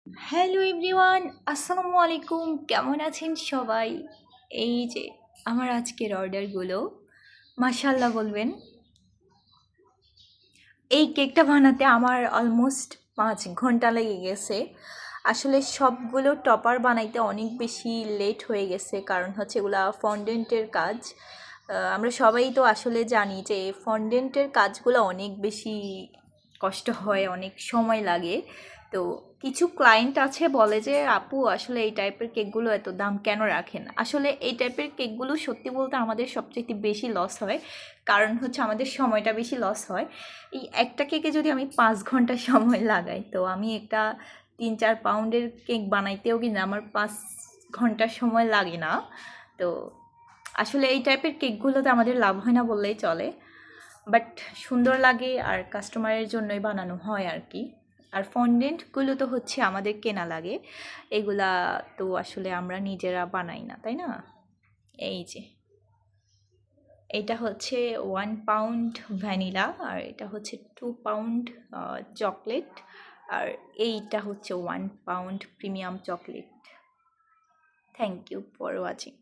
Hello everyone, আসসালামু আলাইকুম। কেমন আছেন সবাই? এই যে আমার আজকের অর্ডারগুলো, মাশাল্লাহ বলবেন। এই কেকটা বানাতে আমার অলমোস্ট 5 ঘন্টা লেগে গেছে। আসলে সবগুলো টপার বানাইতে অনেক বেশি লেট হয়ে গেছে, কারণ হচ্ছে এগুলা ফন্ডেন্টের কাজ। আমরা সবাই তো আসলে জানি যে ফন্ডেন্টের কাজগুলো অনেক বেশি কষ্ট হয়, অনেক সময় লাগে। তো কিছু ক্লায়েন্ট আছে বলে যে আপু আসলে এই টাইপের কেকগুলো এত দাম কেন রাখেন। আসলে এই টাইপের কেকগুলো সত্যি বলতে আমাদের সবচেয়ে বেশি লস হয়, কারণ হচ্ছে আমাদের সময়টা বেশি লস হয়। এই একটা কেকে যদি আমি 5 ঘন্টা সময় লাগাই, তো আমি একটা 3-4 পাউন্ডের কেক বানাইতেও কিন্তু আমার 5 ঘন্টা সময় লাগে না। তো আসলে এই টাইপের কেকগুলোতে আমাদের লাভ হয় না বললেই চলে, বাট সুন্দর লাগে আর কাস্টমারের জন্যই বানানো হয় আর কি। আর ফন্ডেন্টগুলো তো হচ্ছে আমাদের কেনা লাগে, এগুলা তো আসলে আমরা নিজেরা বানাই না, তাই না? এই যে এটা হচ্ছে 1 পাউন্ড ভ্যানিলা, আর এটা হচ্ছে 2 পাউন্ড চকলেট, আর এইটা হচ্ছে 1 pound premium chocolate. Thank you for watching.